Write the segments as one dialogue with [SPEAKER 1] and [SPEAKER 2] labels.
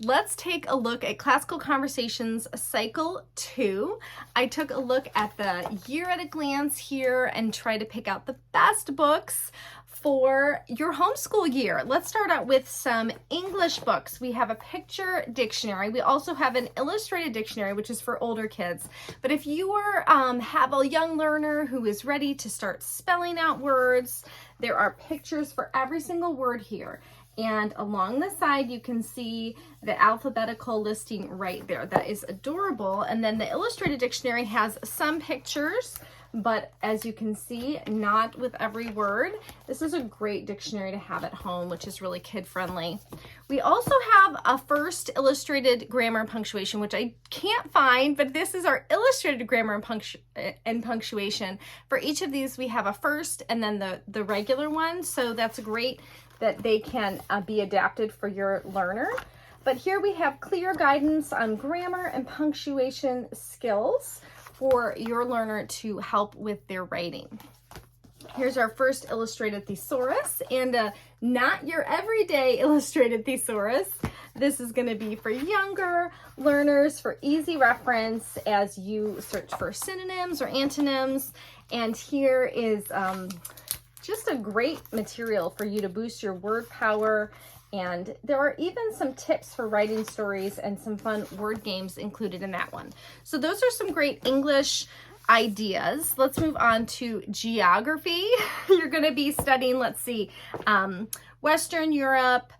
[SPEAKER 1] Let's take a look at Classical Conversations Cycle 2. I took a look at the year at a glance here and try to pick out the best books for your homeschool year. Let's start out with some English books. We have a picture dictionary. We also have an illustrated dictionary, which is for older kids. But if you have a young learner who is ready to start spelling out words, there are pictures for every single word here. And along the side, you can see the alphabetical listing right there. That is adorable. And then the illustrated dictionary has some pictures, but as you can see, not with every word. This is a great dictionary to have at home, which is really kid-friendly. We also have a first illustrated grammar and punctuation, which I can't find, but this is our illustrated grammar and punctuation. For each of these, we have a first and then the regular one. So that's great that they can be adapted for your learner. But here we have clear guidance on grammar and punctuation skills for your learner to help with their writing. Here's our first illustrated thesaurus and not your everyday illustrated thesaurus. This is going to be for younger learners for easy reference as you search for synonyms or antonyms. And here is just a great material for you to boost your word power. And there are even some tips for writing stories and some fun word games included in that one. So those are some great English ideas. Let's move on to geography. You're going to be studying, let's see, Western Europe,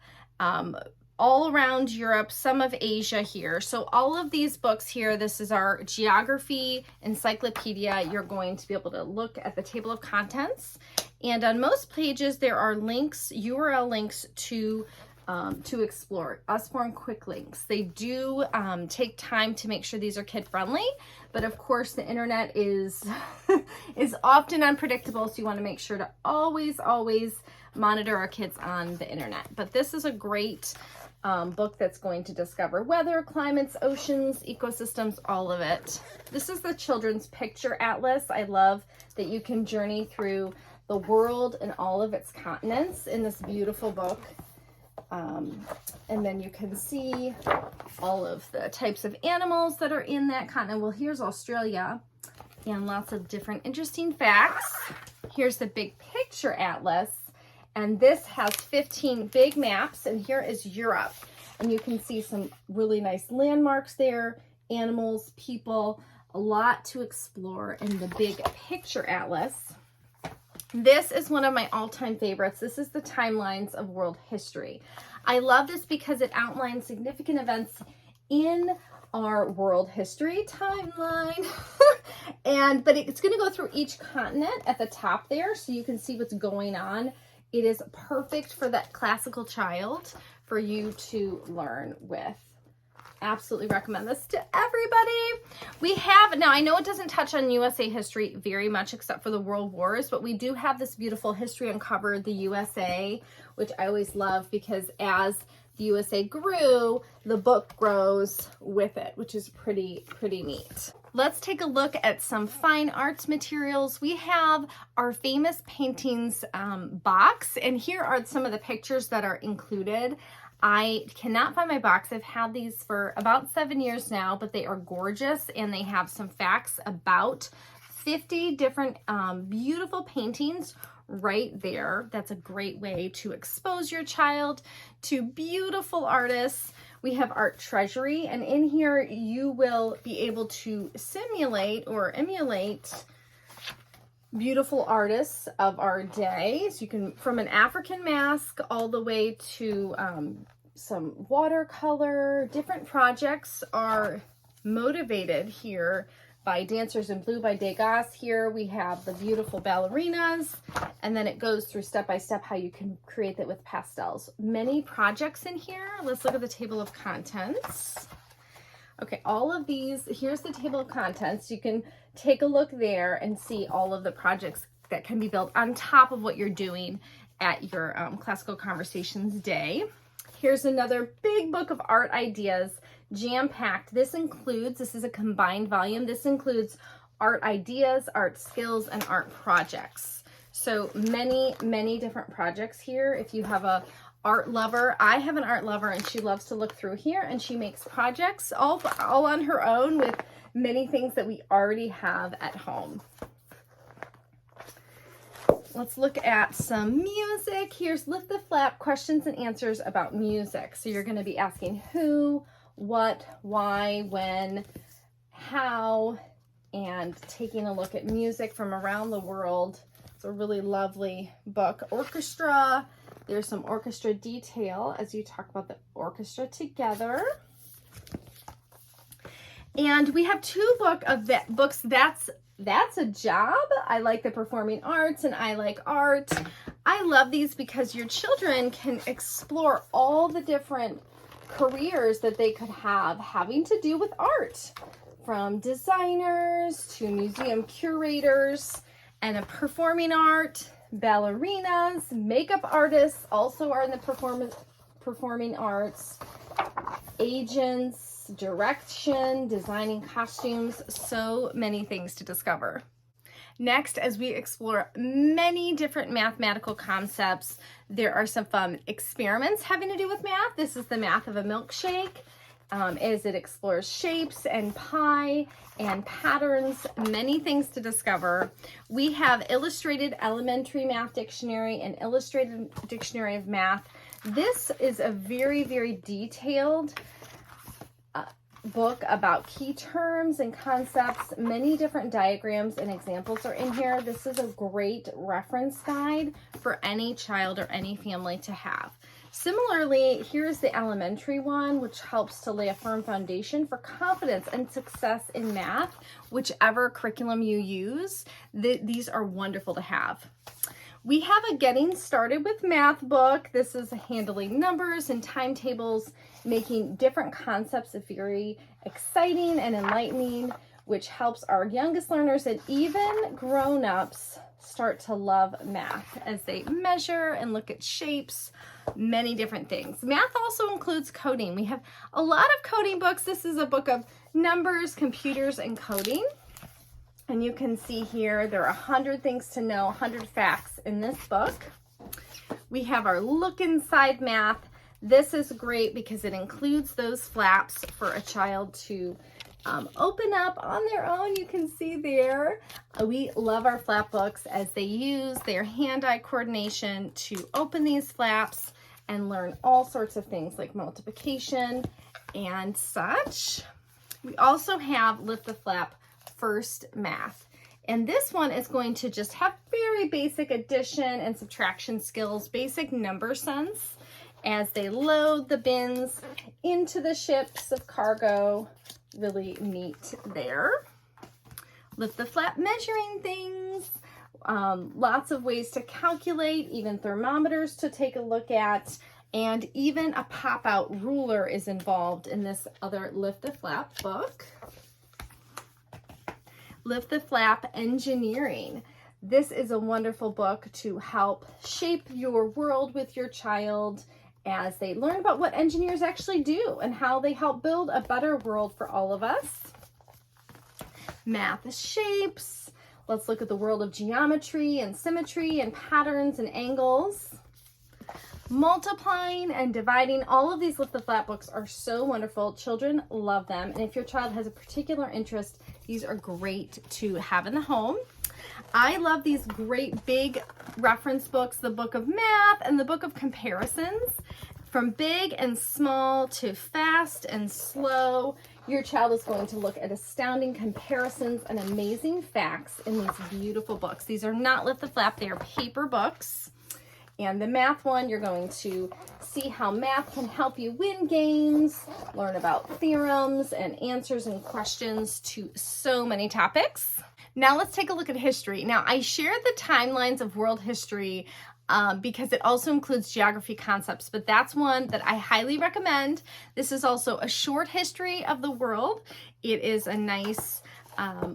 [SPEAKER 1] all around Europe, some of Asia here. So all of these books here, this is our geography encyclopedia. You're going to be able to look at the table of contents. And on most pages, there are links, URL links to explore. Usborne quick links. They do take time to make sure these are kid friendly, but of course the internet is often unpredictable, so you want to make sure to always monitor our kids on the internet. But this is a great book that's going to discover weather, climates, oceans, ecosystems, all of it. This is the Children's Picture Atlas. I love that you can journey through the world and all of its continents in this beautiful book. And then you can see all of the types of animals that are in that continent. Well, here's Australia and lots of different interesting facts. Here's the Big Picture Atlas. And this has 15 big maps, and here is Europe. And you can see some really nice landmarks there, animals, people, a lot to explore in the Big Picture Atlas. This is one of my all-time favorites. This is the Timelines of World History. I love this because it outlines significant events in our world history timeline. But it's going to go through each continent at the top there, so you can see what's going on. It is perfect for that classical child for you to learn with. Absolutely recommend this to everybody. We have, now I know it doesn't touch on USA history very much except for the World Wars, but we do have this beautiful History Uncovered, the USA, which I always love because as the USA grew, the book grows with it, which is pretty neat. Let's take a look at some fine arts materials. We have our famous paintings box, and here are some of the pictures that are included. I cannot find my box. I've had these for about 7 years now, but they are gorgeous, and they have some facts about 50 different beautiful paintings right there. That's a great way to expose your child to beautiful artists. We have Art Treasury, and in here you will be able to simulate or emulate beautiful artists of our day. So you can, from an African mask all the way to some watercolor. Different projects are motivated here by Dancers in Blue by Degas. Here we have the beautiful ballerinas, and then it goes through step by step how you can create that with pastels. Many projects in here. Let's look at the table of contents. Okay, all of these, here's the table of contents. You can take a look there and see all of the projects that can be built on top of what you're doing at your Classical Conversations day. Here's another big book of art ideas, jam-packed. This is a combined volume. This includes art ideas, art skills, and art projects. So many different projects here. If you have a art lover. I have an art lover and she loves to look through here, and she makes projects all on her own with many things that we already have at home. Let's look at some music. Here's Lift the Flap, questions and answers about music. So you're going to be asking who, what, why, when, how, and taking a look at music from around the world. It's a really lovely book. Orchestra. There's some orchestra detail as you talk about the orchestra together. And we have two books. That's a job. I like the performing arts and I like art. I love these because your children can explore all the different careers that they could have having to do with art, from designers to museum curators and a performing art, ballerinas, makeup artists also are in the performing arts, agents, direction, designing costumes, so many things to discover. Next, as we explore many different mathematical concepts, there are some fun experiments having to do with math. This is the math of a milkshake, as it explores shapes and pi and patterns, many things to discover. We have Illustrated Elementary Math Dictionary and Illustrated Dictionary of Math. This is a very, very detailed book about key terms and concepts. Many different diagrams and examples are in here. This is a great reference guide for any child or any family to have. Similarly, here's the elementary one, which helps to lay a firm foundation for confidence and success in math, whichever curriculum you use. These are wonderful to have. We have a Getting Started with Math book. This is handling numbers and timetables, making different concepts very exciting and enlightening, which helps our youngest learners and even grown-ups start to love math as they measure and look at shapes, many different things. Math also includes coding. We have a lot of coding books. This is a book of numbers, computers, and coding. And you can see here, there are 100 things to know, 100 facts in this book. We have our Look Inside Math. This is great because it includes those flaps for a child to open up on their own. You can see there. We love our flap books as they use their hand-eye coordination to open these flaps and learn all sorts of things like multiplication and such. We also have Lift the Flap First Math. And this one is going to just have very basic addition and subtraction skills, basic number sense as they load the bins into the ships of cargo. Really neat there. Lift the Flap measuring things. Lots of ways to calculate, even thermometers to take a look at, and even a pop-out ruler is involved in this other Lift the Flap book. Lift the Flap Engineering. This is a wonderful book to help shape your world with your child as they learn about what engineers actually do and how they help build a better world for all of us. Math shapes. Let's look at the world of geometry and symmetry and patterns and angles. Multiplying and dividing. All of these Lift the Flap books are so wonderful. Children love them. And if your child has a particular interest, these are great to have in the home. I love these great big reference books, the Book of Math and the Book of Comparisons. From big and small to fast and slow, your child is going to look at astounding comparisons and amazing facts in these beautiful books. These are not Lift the Flap, they are paper books. And the math one, you're going to see how math can help you win games, learn about theorems and answers and questions to so many topics. Now let's take a look at history. Now I shared the timelines of world history because it also includes geography concepts, but that's one that I highly recommend. This is also a short history of the world. It is a nice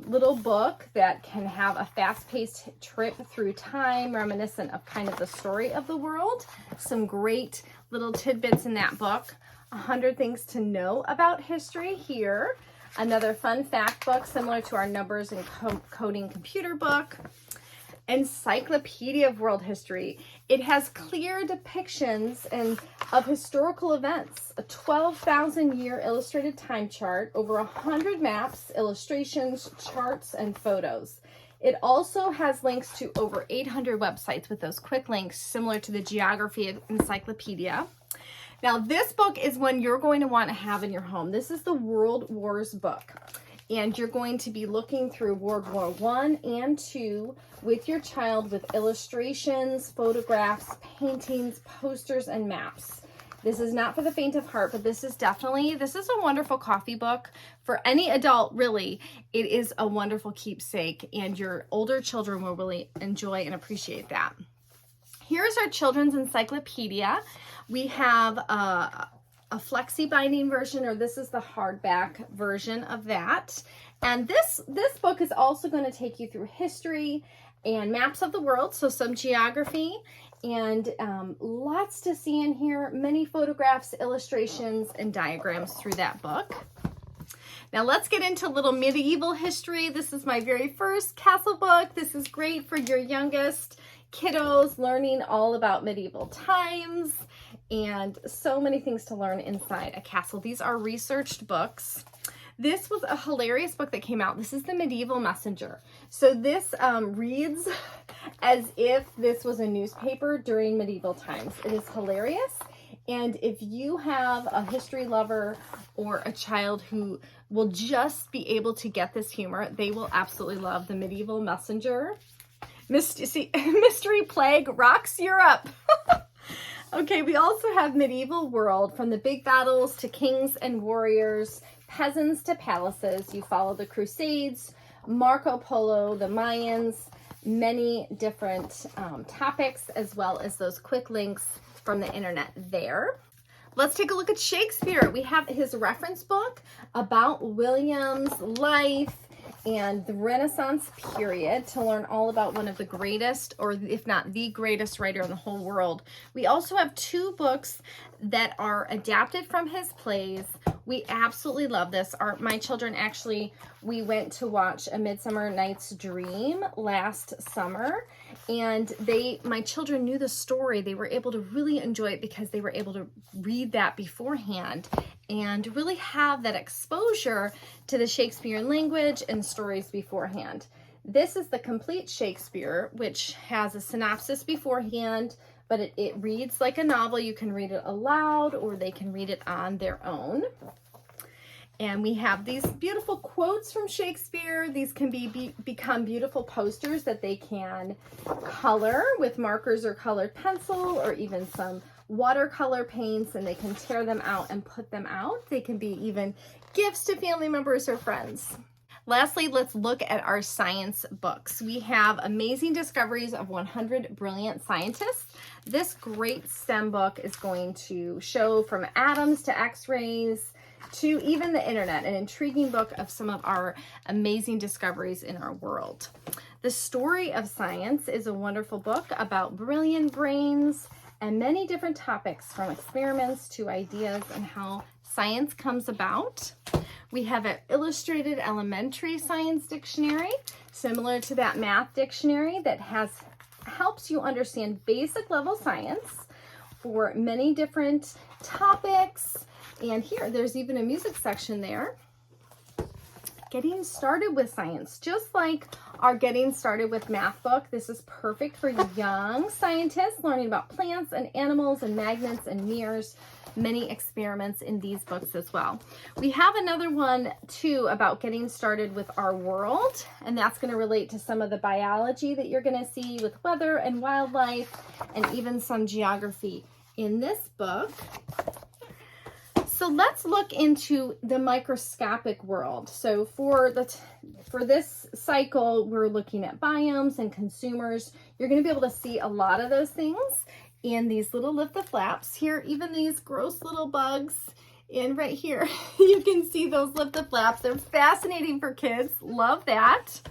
[SPEAKER 1] little book that can have a fast-paced trip through time, reminiscent of kind of the story of the world. Some great little tidbits in that book. 100 things to know about history here. Another fun fact book similar to our numbers and coding computer book. Encyclopedia of World History. It has clear depictions of historical events, a 12,000-year illustrated time chart, over 100 maps, illustrations, charts, and photos. It also has links to over 800 websites with those quick links, similar to the Geography Encyclopedia. Now, this book is one you're going to want to have in your home. This is the World Wars book. And you're going to be looking through World War I and II with your child with illustrations, photographs, paintings, posters, and maps. This is not for the faint of heart, but this is a wonderful coffee book for any adult, really. It is a wonderful keepsake, and your older children will really enjoy and appreciate that. Here's our children's encyclopedia. We have a flexi binding version, or this is the hardback version of that. And this book is also going to take you through history and maps of the world, so some geography, and lots to see in here, many photographs, illustrations, and diagrams through that book. Now let's get into a little medieval history. This is my very first castle book. This is great for your youngest kiddos, learning all about medieval times, and so many things to learn inside a castle. These are researched books. This was a hilarious book that came out. This is the Medieval Messenger. So this reads as if this was a newspaper during medieval times. It is hilarious. And if you have a history lover or a child who will just be able to get this humor, they will absolutely love the Medieval Messenger. Mystery Plague rocks Europe. Okay, we also have Medieval World, from the big battles to kings and warriors, peasants to palaces. You follow the Crusades, Marco Polo, the Mayans, many different topics, as well as those quick links from the internet there. Let's take a look at Shakespeare. We have his reference book about William's life and the Renaissance period to learn all about one of the greatest, or if not the greatest writer in the whole world. We also have two books that are adapted from his plays. We absolutely love this. My children actually, we went to watch A Midsummer Night's Dream last summer, and my children knew the story. They were able to really enjoy it because they were able to read that beforehand and really have that exposure to the Shakespearean language and stories beforehand. This is the complete Shakespeare, which has a synopsis beforehand, but it reads like a novel. You can read it aloud, or they can read it on their own. And we have these beautiful quotes from Shakespeare. These can become beautiful posters that they can color with markers or colored pencil, or even some watercolor paints, and they can tear them out and put them out. They can be even gifts to family members or friends. Lastly, let's look at our science books. We have Amazing Discoveries of 100 Brilliant Scientists. This great STEM book is going to show from atoms to x-rays to even the internet, an intriguing book of some of our amazing discoveries in our world. The Story of Science is a wonderful book about brilliant brains and many different topics, from experiments to ideas and how science comes about. We have an illustrated elementary science dictionary, similar to that math dictionary, that helps you understand basic level science for many different topics. And here, there's even a music section there. Getting Started with Science, just like our Getting Started with Math book. This is perfect for young scientists learning about plants and animals and magnets and mirrors. Many experiments in these books as well. We have another one too about getting started with our world, and that's going to relate to some of the biology that you're going to see with weather and wildlife, and even some geography in this book. So let's look into the microscopic world. So for this cycle, we're looking at biomes and consumers. You're going to be able to see a lot of those things in these little lift the flaps here, even these gross little bugs in right here. You can see those lift the flaps. They're fascinating for kids. Love that.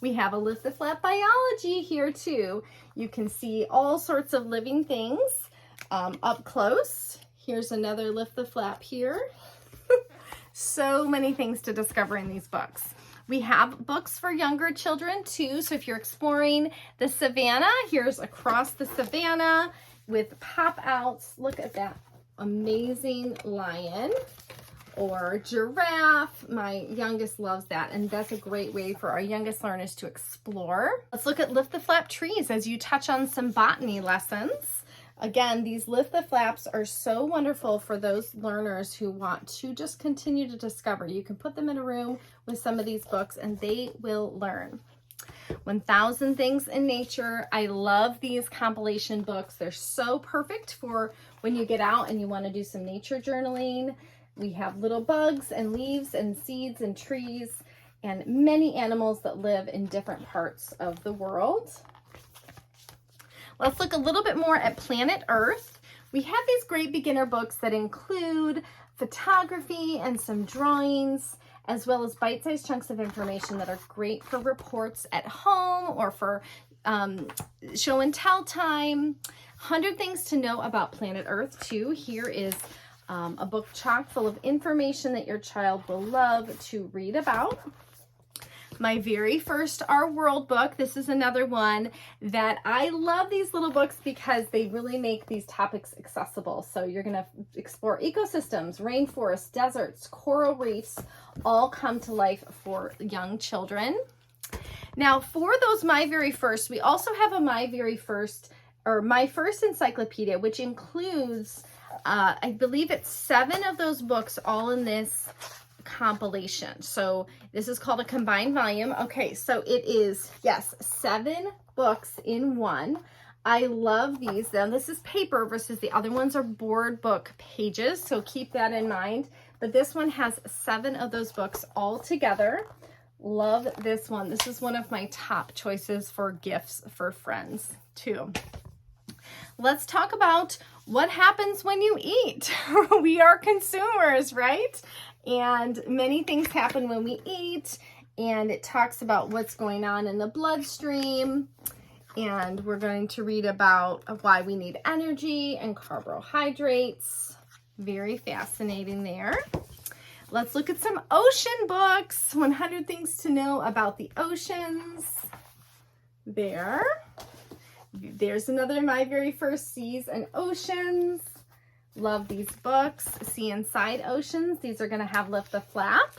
[SPEAKER 1] We have a lift the flap biology here too. You can see all sorts of living things up close. Here's another lift the flap here. So many things to discover in these books. We have books for younger children too. So if you're exploring the savannah, here's Across the Savannah with pop-outs. Look at that amazing lion or giraffe. My youngest loves that, and that's a great way for our youngest learners to explore. Let's look at Lift the Flap trees as you touch on some botany lessons. Again, these Lift the Flaps are so wonderful for those learners who want to just continue to discover. You can put them in a room with some of these books and they will learn. 1,000 Things in Nature. I love these compilation books. They're so perfect for when you get out and you want to do some nature journaling. We have little bugs and leaves and seeds and trees and many animals that live in different parts of the world. Let's look a little bit more at Planet Earth. We have these great beginner books that include photography and some drawings, as well as bite-sized chunks of information that are great for reports at home or for show and tell time. 100 Things to Know About Planet Earth too. Here is a book chock full of information that your child will love to read about. My very first Our World book. This is another one that I love these little books because they really make these topics accessible. So you're going to explore ecosystems, rainforests, deserts, coral reefs, all come to life for young children. Now for those My Very First, we also have a My First encyclopedia, which includes, I believe it's 7 of those books all in this compilation. So this is called a combined volume. Okay, so it is, yes, 7 books in one. I love these. Now this is paper versus the other ones are board book pages, so keep that in mind. But this one has 7 of those books all together. Love this one. This is one of my top choices for gifts for friends too. Let's talk about what happens when you eat. We are consumers, right? And many things happen when we eat, and it talks about what's going on in the bloodstream. And we're going to read about why we need energy and carbohydrates. Very fascinating there. Let's look at some ocean books. 100 Things to Know About the Oceans. There's another My Very First Seas and Oceans. Love these books. See Inside Oceans. These are going to have Lift the Flap.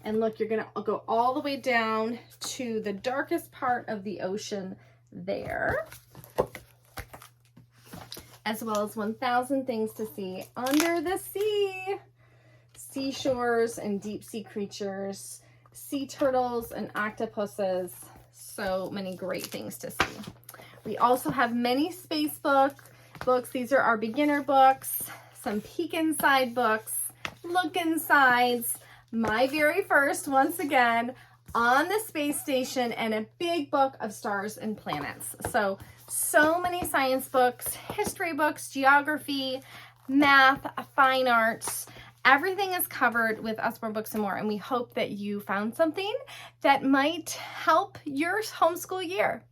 [SPEAKER 1] And look, you're going to go all the way down to the darkest part of the ocean there. As well as 1,000 Things to See Under the Sea. Seashores and deep sea creatures. Sea turtles and octopuses. So many great things to see. We also have many space books. These are our beginner books, some peek inside books, look insides, My Very First, once again, on the space station, and a big book of stars and planets. So many science books, history books, geography, math, fine arts. Everything is covered with Usborne Books and More, and we hope that you found something that might help your homeschool year.